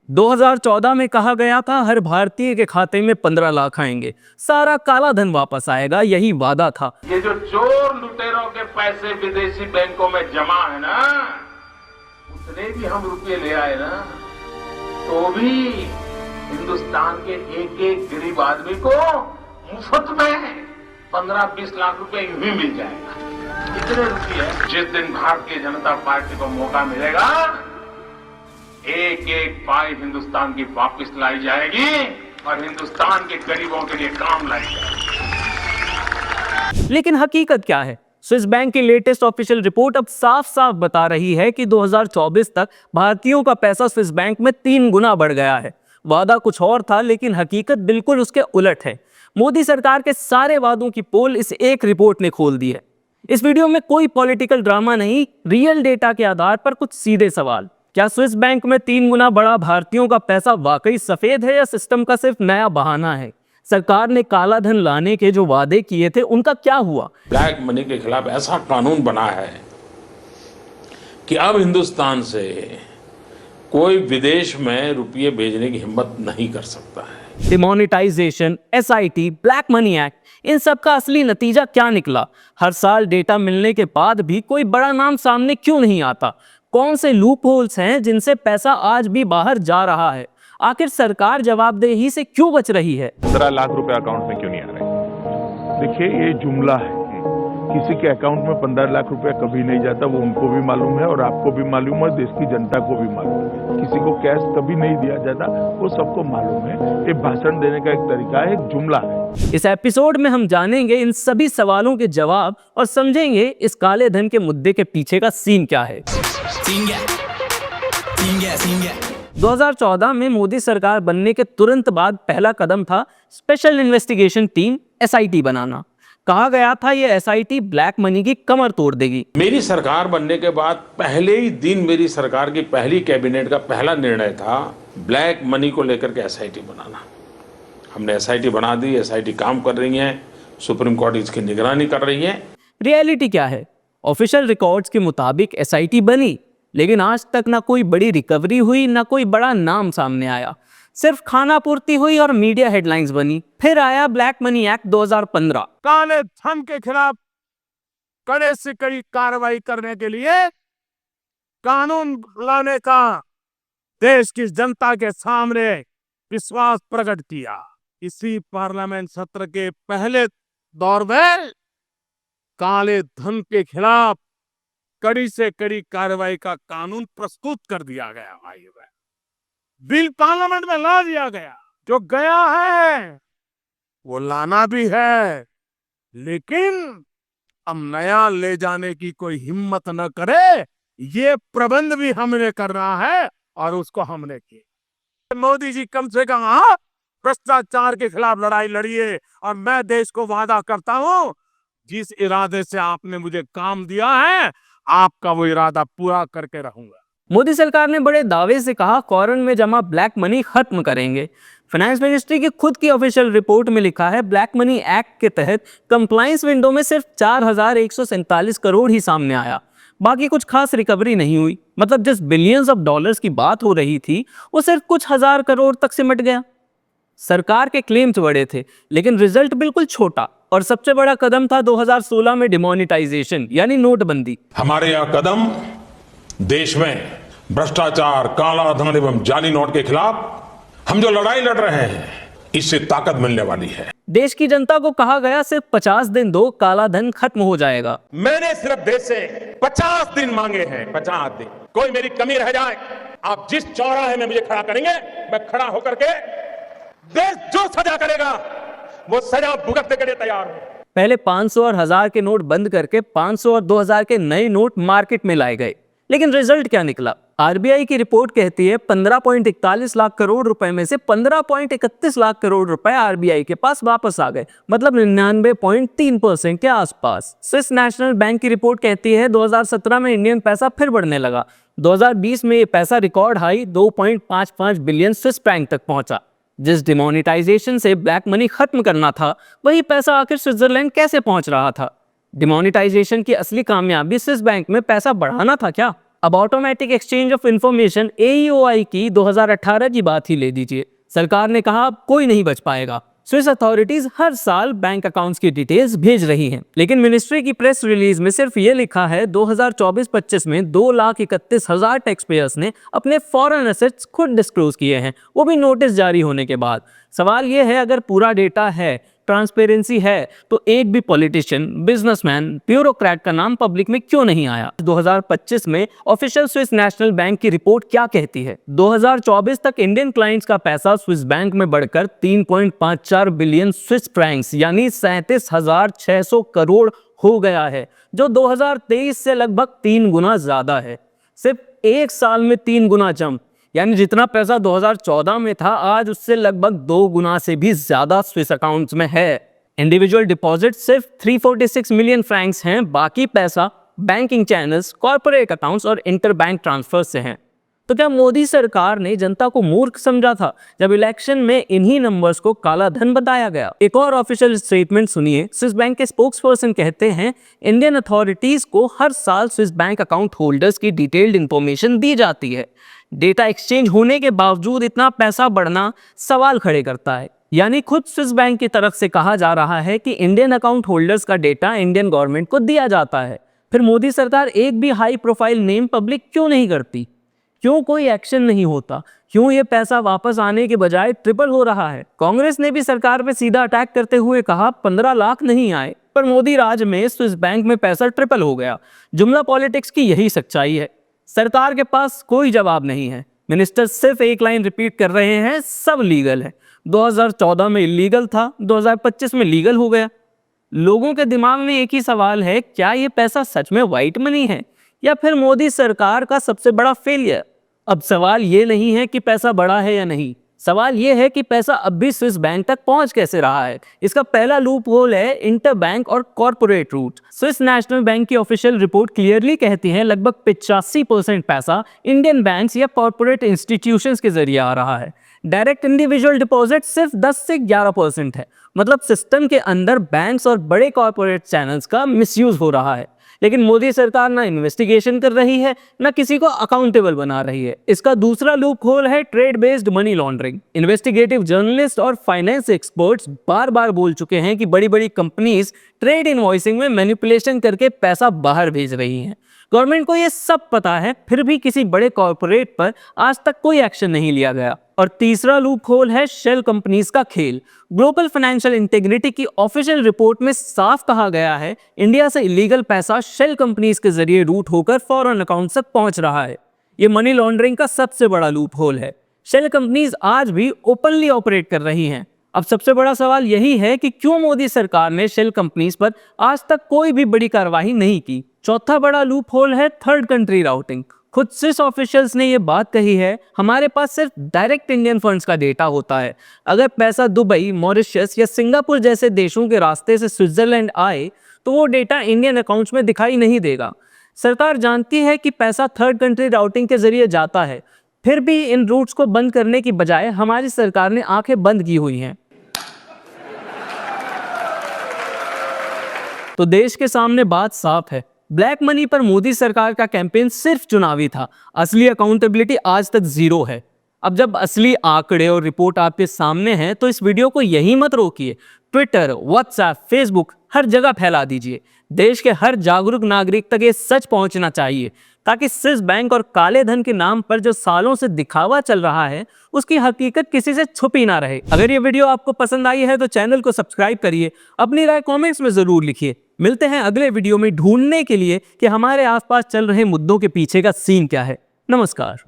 2014 में कहा गया था हर भारतीय के खाते में 15 लाख आएंगे, सारा काला धन वापस आएगा, यही वादा था। ये जो चोर लुटेरों के पैसे विदेशी बैंकों में जमा है ना, उतने भी हम रुपये ले आए ना, तो भी हिंदुस्तान के एक एक गरीब आदमी को मुफ्त में 15-20 लाख रुपए यूं ही मिल जाएगा। इतने रुपये जिस दिन भारतीय जनता पार्टी को मौका मिलेगा, एक एक पाई हिंदुस्तान की वापस लाई जाएगी और हिंदुस्तान के गरीबों के लिए काम लाई जाएगी। लेकिन हकीकत क्या है? स्विस बैंक की लेटेस्ट ऑफिशियल रिपोर्ट अब साफ साफ बता रही है कि 2024 तक भारतीयों का पैसा स्विस बैंक में 3 गुना बढ़ गया है। वादा कुछ और था, लेकिन हकीकत बिल्कुल उसके उलट है। मोदी सरकार के सारे वादों की पोल इस एक रिपोर्ट ने खोल दी है। इस वीडियो में कोई पॉलिटिकल ड्रामा नहीं, रियल डेटा के आधार पर कुछ सीधे सवाल। क्या स्विस बैंक में 3 गुना बढ़ा भारतीयों का पैसा वाकई सफेद है या सिस्टम का सिर्फ नया बहाना है? सरकार ने काला धन लाने के जो वादे किए थे उनका क्या हुआ? ब्लैक मनी के खिलाफ ऐसा कानून बना है कि अब हिंदुस्तान से कोई विदेश में रुपये भेजने की हिम्मत नहीं कर सकता है। Demonetisation, SIT, black money act, इन सब का असली नतीजा क्या निकला? हर साल डेटा मिलने के बाद भी कोई बड़ा नाम सामने क्यों नहीं आता? कौन से लूप होल्स हैं जिनसे पैसा आज भी बाहर जा रहा है? आखिर सरकार जवाबदेही से क्यों बच रही है? 15 लाख रुपए अकाउंट में क्यों नहीं आ रहे? देखिए, ये जुमला है। किसी के अकाउंट में 15 लाख रुपया कभी नहीं जाता, वो उनको भी मालूम है और आपको भी मालूम है, देश की जनता को भी मालूम है। किसी को कैश कभी नहीं दिया जाता, वो सबको मालूम है। ये भाषण देने का एक तरीका है, एक जुमला है। इस एपिसोड में हम जानेंगे इन सभी सवालों के जवाब और समझेंगे इस काले धन के मुद्दे के पीछे का सीन क्या है। 2014 में मोदी सरकार बनने के तुरंत बाद पहला कदम था स्पेशल इन्वेस्टिगेशन टीम एसआईटी बनाना। कहा गया था ये एसआईटी ब्लैक मनी की कमर तोड़ देगी। मेरी सरकार बनने के बाद पहले ही दिन मेरी सरकार की पहली कैबिनेट का पहला निर्णय था ब्लैक मनी को लेकर के एसआईटी बनाना। हमने एसआईटी बना दी, एसआईटी काम कर रही है, सुप्रीम कोर्ट इसकी निगरानी कर रही है। रियलिटी क्या है? ऑफिशियल रिकॉर्ड्स के मुताबिक एसआईटी बनी, लेकिन आज तक ना कोई बड़ी रिकवरी हुई, ना कोई बड़ा नाम सामने आया। सिर्फ खाना पूर्ति हुई और मीडिया हेडलाइंस बनी। फिर आया ब्लैक मनी एक्ट 2015। काले धन के खिलाफ कड़े से कड़ी कार्रवाई करने के लिए कानून लाने का देश की जनता के सामने विश्वास प्रकट किया। इसी पार्लियामेंट सत्र के पहले दौर में काले धन के खिलाफ कड़ी से कड़ी कार्रवाई का कानून प्रस्तुत कर दिया गया। भाई बिल पार्लियामेंट में ला दिया गया। जो गया है वो लाना भी है, लेकिन अब नया ले जाने की कोई हिम्मत न करे, ये प्रबंध भी हमने करना है और उसको हमने किया। मोदी जी कम से कम भ्रष्टाचार के खिलाफ लड़ाई लड़िए, और मैं देश को वादा करता हूं जिस इरादे से आपने मुझे काम दिया है, आपका वो इरादा पूरा करके रहूंगा। मोदी सरकार ने बड़े दावे से कहा फॉरेन में जमा ब्लैक मनी खत्म करेंगे। फाइनेंस मिनिस्ट्री की खुद की ऑफिशियल रिपोर्ट में लिखा है ब्लैक मनी एक्ट के तहत कंप्लायंस विंडो में सिर्फ 4147 करोड़ ही सामने आया। बाकी कुछ खास रिकवरी नहीं हुई। मतलब जिस बिलियंस ऑफ डॉलर्स की बात हो रही थी वो सिर्फ कुछ हजार करोड़ तक सिमट गया। सरकार के क्लेम्स बड़े थे, लेकिन रिजल्ट बिल्कुल छोटा। और सबसे बड़ा कदम था 2016 में डिमोनेटाइजेशन यानी नोटबंदी। हमारे यह कदम देश में भ्रष्टाचार, काला धन एवं जाली नोट के खिलाफ हम जो लड़ाई लड़ रहे हैं, इससे ताकत मिलने वाली है। देश की जनता को कहा गया सिर्फ 50 दिन दो, काला धन खत्म हो जाएगा। मैंने सिर्फ देश से 50 दिन मांगे हैं। 50 दिन, कोई मेरी कमी रह जाए, आप जिस चौराहे में मुझे खड़ा करेंगे, मैं खड़ा होकर के देश जो सजा करेगा वो सजा भुगतने के लिए तैयार हूं। पहले 500 और 1000 के नोट बंद करके 500 और 2000 के नए नोट मार्केट में लाए गए। लेकिन रिजल्ट क्या निकला? आरबीआई की रिपोर्ट कहती है 15.41 लाख करोड़ रुपए में से 15.31 लाख करोड़ रुपए आरबीआई के पास वापस आ गए, मतलब 99.3% के आसपास। स्विस नेशनल बैंक की रिपोर्ट कहती है 2017 में इंडियन पैसा फिर बढ़ने लगा। 2020 में ये पैसा record high 2.55 billion Swiss franc तक पहुंचा। जिस डिमोनेटाइजेशन से ब्लैक मनी खत्म करना था, वही पैसा आखिर स्विट्जरलैंड कैसे पहुंच रहा था? डिमोनेटाइजेशन की असली कामयाबी स्विस बैंक में पैसा बढ़ाना था क्या? अब automatic exchange of information AEOI की 2018 की बात ही ले लीजिए। सरकार ने कहा अब कोई नहीं बच पाएगा। स्विस अथॉरिटीज हर साल बैंक अकाउंट्स की डिटेल्स भेज रही हैं, लेकिन मिनिस्ट्री की प्रेस रिलीज में सिर्फ ये लिखा है 2024-25 में 2,31,000 टैक्स पेयर्स ने अपने फॉरेन एसेट्स खुद डिस्क्लोज किए हैं, वो भी नोटिस जारी होने के बाद। सवाल ये है, अगर पूरा डेटा है, ट्रांसपेरेंसी है, तो एक भी पॉलिटिशियन, बिजनेसमैन, ब्यूरोक्रेट का नाम पब्लिक में क्यों नहीं आया? 2025 में ऑफिशियल स्विस नेशनल बैंक की रिपोर्ट क्या कहती है? 2024 तक इंडियन क्लाइंट्स का पैसा स्विस बैंक में बढ़कर 3.54 बिलियन स्विस फ्रैंक्स यानी 37,600 करोड़ हो गया है, जो 2023 से लगभग 3 गुना ज्यादा है। सिर्फ एक साल में 3 गुना जंप, यानी जितना पैसा 2014 में था आज उससे लगभग 2 गुना से भी ज्यादा स्विस अकाउंट्स में है। इंडिविजुअल डिपॉजिट सिर्फ 346 मिलियन फ्रैंक्स हैं, बाकी पैसा बैंकिंग चैनल्स, कॉर्पोरेट अकाउंट्स और इंटरबैंक ट्रांसफर से हैं। तो क्या मोदी सरकार ने जनता को मूर्ख समझा था जब इलेक्शन में इन्हीं नंबर्स को काला धन बताया गया? एक और ऑफिशियल स्टेटमेंट सुनिए। स्विस बैंक के स्पोक्सपर्सन कहते हैं, इंडियन अथॉरिटीज को हर साल स्विस बैंक अकाउंट होल्डर्स की डिटेल्ड इंफॉर्मेशन दी जाती है। डेटा एक्सचेंज होने के बावजूद इतना पैसा बढ़ना सवाल खड़े करता है। यानी खुद स्विस बैंक की तरफ से कहा जा रहा है कि इंडियन अकाउंट होल्डर्स का डेटा इंडियन गवर्नमेंट को दिया जाता है। फिर मोदी सरकार एक भी हाई प्रोफाइल नेम पब्लिक क्यों नहीं करती? क्यों कोई एक्शन नहीं होता? क्यों ये पैसा वापस आने के बजाय ट्रिपल हो रहा है? कांग्रेस ने भी सरकार पे सीधा अटैक करते हुए कहा 15 लाख नहीं आए, पर मोदी राज में स्विस बैंक में पैसा ट्रिपल हो गया। जुमला पॉलिटिक्स की यही सच्चाई है। सरकार के पास कोई जवाब नहीं है। मिनिस्टर सिर्फ एक लाइन रिपीट कर रहे हैं, सब लीगल है। 2014 में इलीगल था, 2025 में लीगल हो गया। लोगों के दिमाग में एक ही सवाल है, क्या ये पैसा सच में व्हाइट मनी है या फिर मोदी सरकार का सबसे बड़ा फेलियर? अब सवाल ये नहीं है कि पैसा बड़ा है या नहीं, सवाल ये है कि पैसा अब भी स्विस बैंक तक पहुंच कैसे रहा है। इसका पहला लूप होल है इंटर बैंक और corporate route. Swiss National Bank की ऑफिशियल रिपोर्ट क्लियरली कहती है लगभग 85% पैसा इंडियन बैंक्स या कॉर्पोरेट इंस्टीट्यूशंस के जरिए आ रहा है। डायरेक्ट इंडिविजुअल डिपॉजिट सिर्फ 10 से 11% है। मतलब सिस्टम के अंदर बैंक्स और बड़े कॉर्पोरेट चैनल्स का मिसयूज हो रहा है। लेकिन मोदी सरकार ना इन्वेस्टिगेशन कर रही है, ना किसी को अकाउंटेबल बना रही है। इसका दूसरा लूप होल है trade based money laundering. Investigative journalist और फाइनेंस एक्सपर्ट्स बार बार बोल चुके हैं कि बड़ी बड़ी कंपनीज ट्रेड इनवॉइसिंग में मैनिपुलेशन करके पैसा बाहर भेज रही हैं। गवर्नमेंट को ये सब पता है, फिर भी किसी बड़े कॉर्पोरेट पर आज तक कोई एक्शन नहीं लिया गया। और तीसरा लूप होल है शेल कंपनीज का खेल। ग्लोबल फाइनेंशियल इंटीग्रिटी की ऑफिशियल रिपोर्ट में साफ कहा गया है, इंडिया से इलीगल पैसा शेल कंपनीज के जरिए रूट होकर फॉरेन अकाउंट तक पहुंच रहा है। ये मनी लॉन्ड्रिंग का सबसे बड़ा लूप होल है। शेल कंपनीज आज भी ओपनली ऑपरेट कर रही हैं। अब सबसे बड़ा सवाल यही है कि क्यों मोदी सरकार ने शेल कंपनीज पर आज तक कोई भी बड़ी कार्रवाई नहीं की। चौथा बड़ा लूप होल है थर्ड कंट्री राउटिंग। खुद स्विस ऑफिशियल्स ने ये बात कही है, हमारे पास सिर्फ डायरेक्ट इंडियन फंड्स का डेटा होता है। अगर पैसा दुबई, मॉरिशस या सिंगापुर जैसे देशों के रास्ते से स्विट्जरलैंड आए तो वो डेटा इंडियन अकाउंट्स में दिखाई नहीं देगा। सरकार जानती है कि पैसा थर्ड कंट्री राउटिंग के जरिए जाता है, फिर भी इन रूट्स को बंद करने की बजाय हमारी सरकार ने आंखें बंद की हुई हैं। तो देश के सामने बात साफ है, ब्लैक मनी पर मोदी सरकार का कैंपेन सिर्फ चुनावी था। असली अकाउंटेबिलिटी आज तक जीरो है। अब जब असली आंकड़े और रिपोर्ट आपके सामने हैं तो इस वीडियो को यहीं मत रोकिए। ट्विटर, व्हाट्सएप, फेसबुक हर जगह फैला दीजिए। देश के हर जागरूक नागरिक तक ये सच पहुंचना चाहिए, ताकि स्विस बैंक और काले धन के नाम पर जो सालों से दिखावा चल रहा है उसकी हकीकत किसी से छुपी ना रहे। अगर ये वीडियो आपको पसंद आई है तो चैनल को सब्सक्राइब करिए। अपनी राय कमेंट्स में जरूर लिखिए। मिलते हैं अगले वीडियो में ढूंढने के लिए कि हमारे आसपास चल रहे मुद्दों के पीछे का सीन क्या है। नमस्कार।